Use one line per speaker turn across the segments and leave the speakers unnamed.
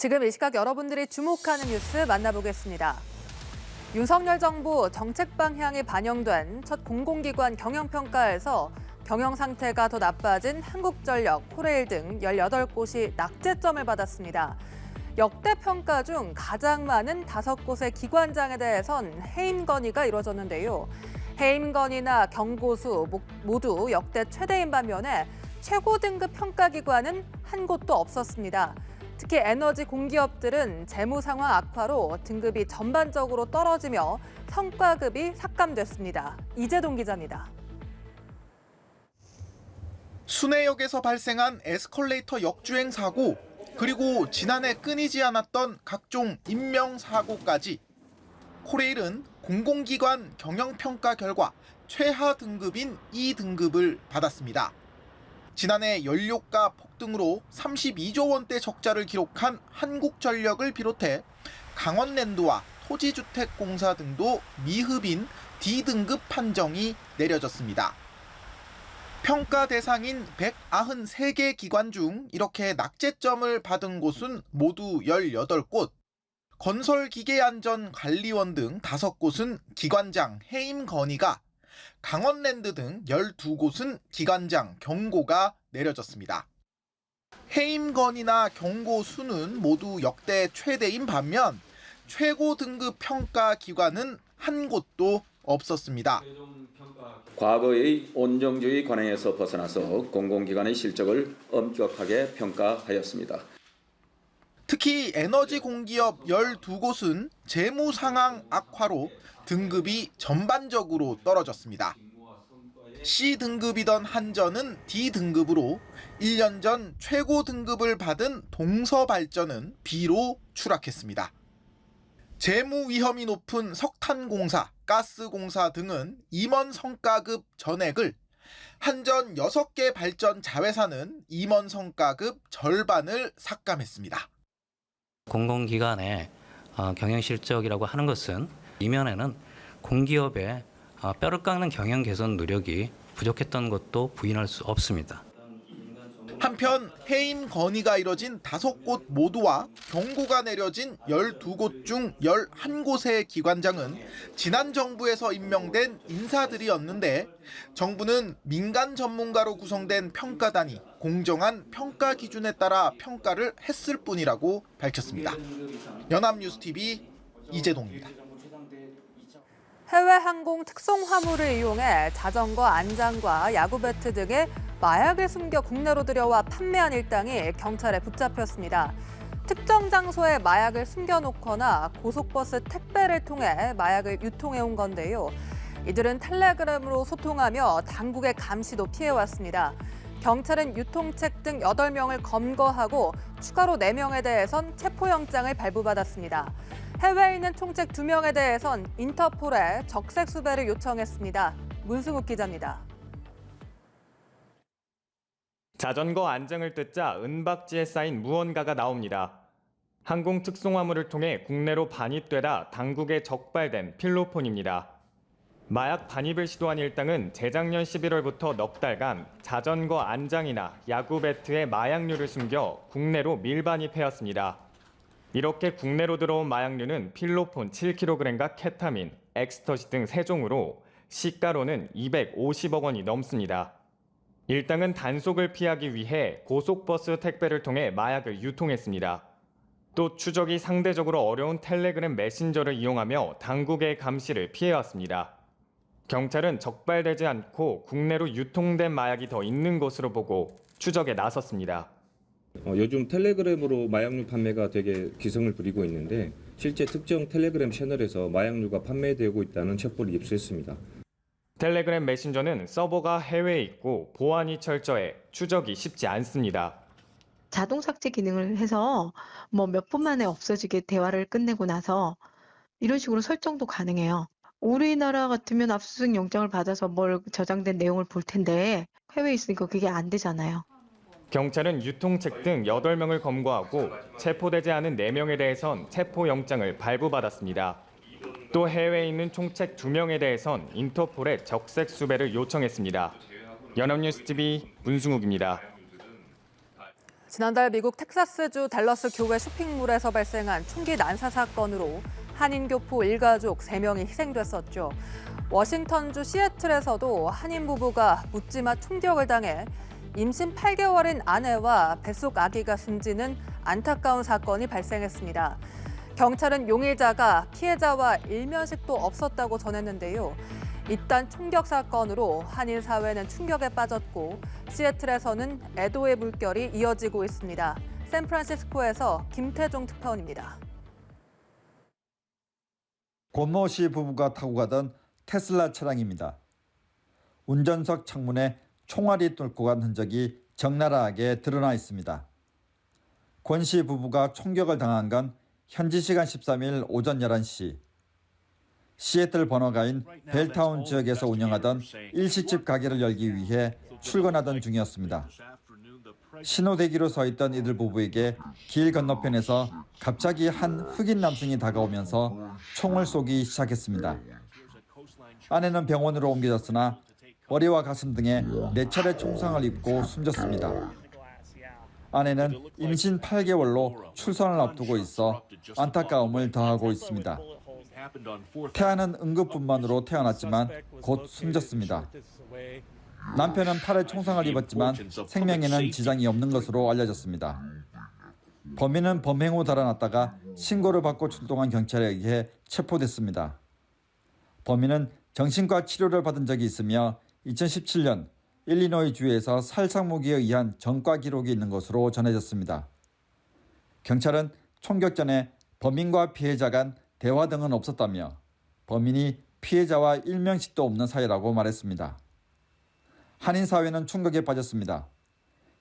지금 이 시각 여러분들이 주목하는 뉴스 만나보겠습니다. 윤석열 정부 정책 방향이 반영된 첫 공공기관 경영평가에서 경영 상태가 더 나빠진 한국전력, 코레일 등 18곳이 낙제점을 받았습니다. 역대 평가 중 가장 많은 5곳의 기관장에 대해선 해임 건의가 이루어졌는데요. 해임 건의나 경고수 모두 역대 최대인 반면에 최고 등급 평가기관은 한 곳도 없었습니다. 특히 에너지 공기업들은 재무 상황 악화로 등급이 전반적으로 떨어지며 성과급이 삭감됐습니다. 이재동 기자입니다.
순회역에서 발생한 에스컬레이터 역주행 사고, 그리고 지난해 끊이지 않았던 각종 인명사고까지 코레일은 공공기관 경영평가 결과 최하 등급인 2등급을 받았습니다. 지난해 연료가 폭등으로 32조 원대 적자를 기록한 한국전력을 비롯해 강원랜드와 토지주택공사 등도 미흡인 D등급 판정이 내려졌습니다. 평가 대상인 193개 기관 중 이렇게 낙제점을 받은 곳은 모두 18곳, 건설기계안전관리원 등 5곳은 기관장 해임 건의가, 강원랜드 등 12곳은 기관장 경고가 내려졌습니다. 해임 건의나 경고 수는 모두 역대 최대인 반면 최고 등급 평가 기관은 한 곳도 없었습니다.
과거의 온정주의 관행에서 벗어나서 공공기관의 실적을 엄격하게 평가하였습니다.
특히 에너지 공기업 12곳은 재무 상황 악화로 등급이 전반적으로 떨어졌습니다. C등급이던 한전은 D등급으로 1년 전 최고 등급을 받은 동서발전은 B로 추락했습니다. 재무 위험이 높은 석탄공사, 가스공사 등은 임원 성과급 전액을, 한전 6개 발전 자회사는 임원 성과급 절반을 삭감했습니다.
공공기관의 경영 실적이라고 하는 것은 이면에는 공기업의 뼈를 깎는 경영 개선 노력이 부족했던 것도 부인할 수 없습니다.
한편 해임 건의가 이뤄진 5곳 모두와 경고가 내려진 12곳 중 11곳의 기관장은 지난 정부에서 임명된 인사들이었는데 정부는 민간 전문가로 구성된 평가단이 공정한 평가 기준에 따라 평가를 했을 뿐이라고 밝혔습니다. 연합뉴스TV 이재동입니다.
해외 항공 특송 화물을 이용해 자전거 안장과 야구 배트 등의 마약을 숨겨 국내로 들여와 판매한 일당이 경찰에 붙잡혔습니다. 특정 장소에 마약을 숨겨놓거나 고속버스 택배를 통해 마약을 유통해온 건데요. 이들은 텔레그램으로 소통하며 당국의 감시도 피해왔습니다. 경찰은 유통책 등 8명을 검거하고 추가로 4명에 대해선 체포영장을 발부받았습니다. 해외에 있는 총책 2명에 대해선 인터폴에 적색 수배를 요청했습니다. 문승욱 기자입니다.
자전거 안장을 뜯자 은박지에 쌓인 무언가가 나옵니다. 항공 특송화물을 통해 국내로 반입되다 당국에 적발된 필로폰입니다. 마약 반입을 시도한 일당은 재작년 11월부터 넉 달간 자전거 안장이나 야구 배트에 마약류를 숨겨 국내로 밀반입해왔습니다. 이렇게 국내로 들어온 마약류는 필로폰 7kg과 케타민, 엑스터시 등 3종으로 시가로는 250억 원이 넘습니다. 일당은 단속을 피하기 위해 고속버스 택배를 통해 마약을 유통했습니다. 또 추적이 상대적으로 어려운 텔레그램 메신저를 이용하며 당국의 감시를 피해왔습니다. 경찰은 적발되지 않고 국내로 유통된 마약이 더 있는 것으로 보고 추적에 나섰습니다.
요즘 텔레그램으로 마약류 판매가 되게 기승을 부리고 있는데 실제 특정 텔레그램 채널에서 마약류가 판매되고 있다는 첩보를 입수했습니다.
텔레그램 메신저는 서버가 해외에 있고 보안이 철저해 추적이 쉽지 않습니다.
자동 삭제 기능을 해서 몇 분 만에 없어지게 대화를 끝내고 나서 이런 식으로 설정도 가능해요. 우리나라 같으면 압수수색 영장을 받아서 저장된 내용을 볼 텐데 해외에 있으니까 그게 안 되잖아요.
경찰은 유통책 등 8명을 검거하고 체포되지 않은 4명에 대해선 체포영장을 발부받았습니다. 또 해외에 있는 총책 2명에 대해선 인터폴에 적색 수배를 요청했습니다. 연합뉴스TV 문승욱입니다.
지난달 미국 텍사스주 댈러스 교회 쇼핑몰에서 발생한 총기 난사 사건으로 한인 교포 일가족 3명이 희생됐었죠. 워싱턴주 시애틀에서도 한인 부부가 묻지마 총격을 당해 임신 8개월인 아내와 뱃속 아기가 숨지는 안타까운 사건이 발생했습니다. 경찰은 용의자가 피해자와 일면식도 없었다고 전했는데요. 이딴 총격 사건으로 한인 사회는 충격에 빠졌고 시애틀에서는 애도의 물결이 이어지고 있습니다. 샌프란시스코에서 김태종 특파원입니다.
권모 씨 부부가 타고 가던 테슬라 차량입니다. 운전석 창문에 총알이 뚫고 간 흔적이 적나라하게 드러나 있습니다. 권 씨 부부가 총격을 당한 건 현지 시간 13일 오전 11시. 시애틀 번화가인 벨타운 지역에서 운영하던 일식집 가게를 열기 위해 출근하던 중이었습니다. 신호대기로 서 있던 이들 부부에게 길 건너편에서 갑자기 한 흑인 남성이 다가오면서 총을 쏘기 시작했습니다. 아내는 병원으로 옮겨졌으나 머리와 가슴 등에 4차례 총상을 입고 숨졌습니다. 아내는 임신 8개월로 출산을 앞두고 있어 안타까움을 더하고 있습니다. 태아는 응급분만으로 태어났지만 곧 숨졌습니다. 남편은 팔에 총상을 입었지만 생명에는 지장이 없는 것으로 알려졌습니다. 범인은 범행 후 달아났다가 신고를 받고 출동한 경찰에 의해 체포됐습니다. 범인은 정신과 치료를 받은 적이 있으며 2017년 일리노이 주에서 살상무기에 의한 전과 기록이 있는 것으로 전해졌습니다. 경찰은 총격 전에 범인과 피해자 간 대화 등은 없었다며 범인이 피해자와 일명식도 없는 사이라고 말했습니다. 한인 사회는 충격에 빠졌습니다.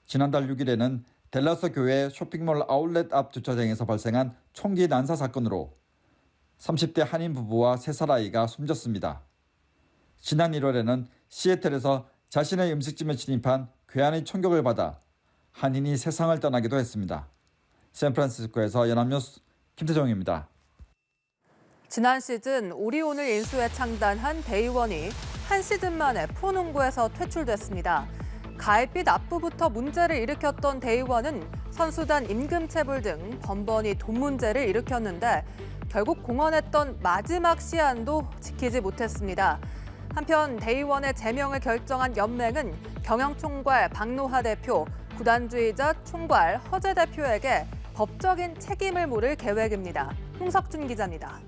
지난달 6일에는 댈러스 교회 쇼핑몰 아울렛 앞 주차장에서 발생한 총기 난사 사건으로 30대 한인 부부와 3살 아이가 숨졌습니다. 지난 1월에는 시애틀에서 자신의 음식점에 진입한 괴한의 총격을 받아 한인이 세상을 떠나기도 했습니다. 샌프란시스코에서 연합뉴스 김태정입니다.
지난 시즌 오리온을 인수해 창단한 데이원이 한 시즌 만에 프로농구에서 퇴출됐습니다. 가입비 납부부터 문제를 일으켰던 데이원은 선수단 임금체불 등 번번이 돈 문제를 일으켰는데 결국 공언했던 마지막 시한도 지키지 못했습니다. 한편 데이원의 제명을 결정한 연맹은 경영총괄 박노하 대표, 구단주의자 총괄 허재 대표에게 법적인 책임을 물을 계획입니다. 홍석준 기자입니다.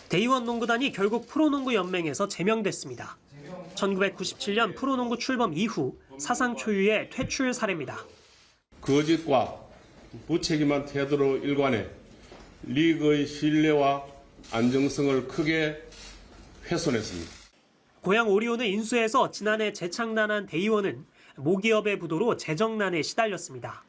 데이원 농구단이 결국 프로농구 연맹에서 제명됐습니다. 1997년 프로농구 출범 이후 사상 초유의 퇴출 사례입니다.
거짓과 무책임한 태도로 일관해 리그의 신뢰와 안정성을 크게 훼손했습니다.
고향 오리온을 인수해서 지난해 재창단한 데이원은 모기업의 부도로 재정난에 시달렸습니다.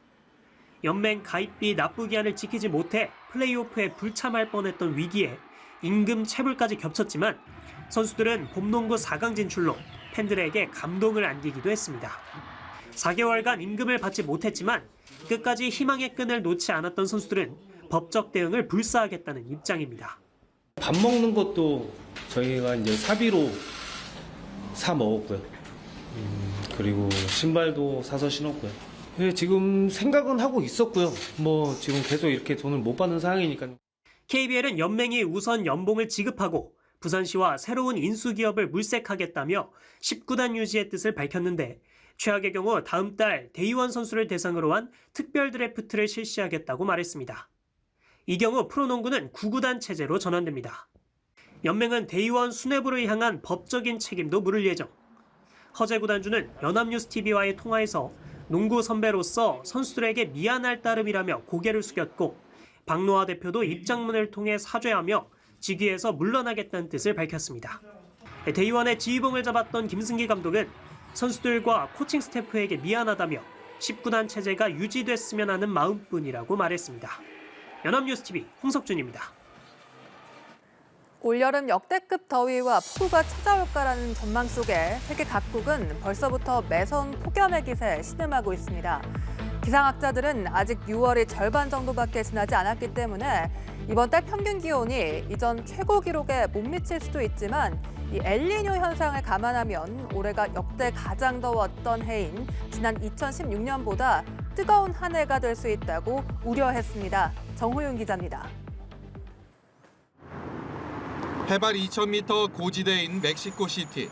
연맹 가입비 납부 기한을 지키지 못해 플레이오프에 불참할 뻔했던 위기에 임금 체불까지 겹쳤지만 선수들은 봄농구 4강 진출로 팬들에게 감동을 안기기도 했습니다. 4개월간 임금을 받지 못했지만 끝까지 희망의 끈을 놓지 않았던 선수들은 법적 대응을 불사하겠다는 입장입니다.
밥 먹는 것도 저희가 이제 사비로 사 먹었고요. 그리고 신발도 사서 신었고요. 예, 지금 생각은 하고 있었고요. 지금 계속 이렇게 돈을 못 받는 상황이니까요.
KBL은 연맹이 우선 연봉을 지급하고 부산시와 새로운 인수기업을 물색하겠다며 19단 유지의 뜻을 밝혔는데 최악의 경우 다음 달 데이원 선수를 대상으로 한 특별 드래프트를 실시하겠다고 말했습니다. 이 경우 프로농구는 9구단 체제로 전환됩니다. 연맹은 데이원 수뇌부를 향한 법적인 책임도 물을 예정. 허재 구단주는 연합뉴스TV와의 통화에서 농구 선배로서 선수들에게 미안할 따름이라며 고개를 숙였고 박노하 대표도 입장문을 통해 사죄하며 직위에서 물러나겠다는 뜻을 밝혔습니다. 데이원의 지휘봉을 잡았던 김승기 감독은 선수들과 코칭 스태프에게 미안하다며 19단 체제가 유지됐으면 하는 마음뿐이라고 말했습니다. 연합뉴스TV 홍석준입니다.
올여름 역대급 더위와 폭우가 찾아올까라는 전망 속에 세계 각국은 벌써부터 매서운 폭염의 기세에 신음하고 있습니다. 기상학자들은 아직 6월이 절반 정도밖에 지나지 않았기 때문에 이번 달 평균 기온이 이전 최고 기록에 못 미칠 수도 있지만 이 엘니뇨 현상을 감안하면 올해가 역대 가장 더웠던 해인 지난 2016년보다 뜨거운 한 해가 될 수 있다고 우려했습니다. 정호윤 기자입니다.
해발 2,000m 고지대인 멕시코시티.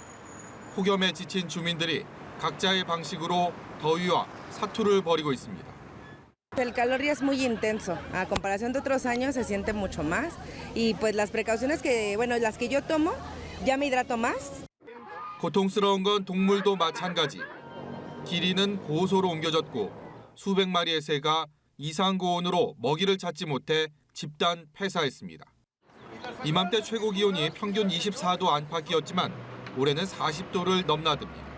폭염에 지친 주민들이 각자의 방식으로 더위와 사투를 벌이고 있습니다.
El calor ya es muy intenso. A comparación de otros años se siente mucho más. Y pues las precauciones que, bueno, las que yo tomo, ya me hidrato más.
고통스러운 건 동물도 마찬가지. 기린은 보소로 옮겨졌고 수백 마리의 새가 이상고온으로 먹이를 찾지 못해 집단 폐사했습니다. 이맘때 최고 기온이 평균 24도 안팎이었지만 올해는 40도를 넘나듭니다.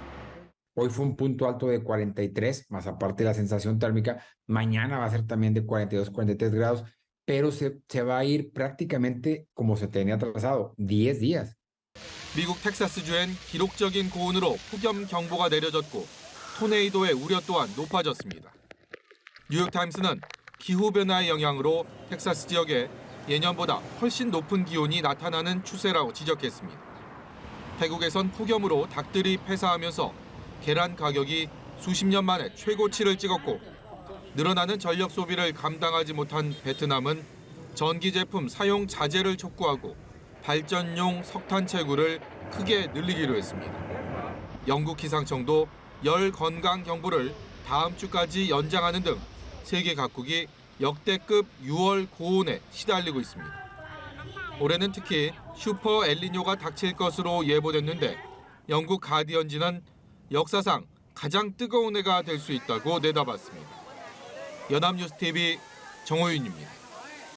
Hoy fue un punto alto de 43, más aparte de la sensación térmica. Mañana va a ser también de 42, 43 grados, pero se va a ir prácticamente como se tenía trazado, 10 días.
미국 텍사스주엔 기록적인 고온으로 폭염 경보가 내려졌고 토네이도의 우려 또한 높아졌습니다. 뉴욕타임스는 기후변화의 영향으로 텍사스 지역에 예년보다 훨씬 높은 기온이 나타나는 추세라고 지적했습니다. 태국에선 폭염으로 닭들이 폐사하면서 계란 가격이 수십 년 만에 최고치를 찍었고 늘어나는 전력 소비를 감당하지 못한 베트남은 전기 제품 사용 자제를 촉구하고 발전용 석탄 채굴을 크게 늘리기로 했습니다. 영국 기상청도 열 건강 경보를 다음 주까지 연장하는 등 세계 각국이 역대급 6월 고온에 시달리고 있습니다. 올해는 특히 슈퍼 엘니뇨가 닥칠 것으로 예보됐는데 영국 가디언지는 역사상 가장 뜨거운 해가 될 수 있다고 내다봤습니다. 연합뉴스TV 정호윤입니다.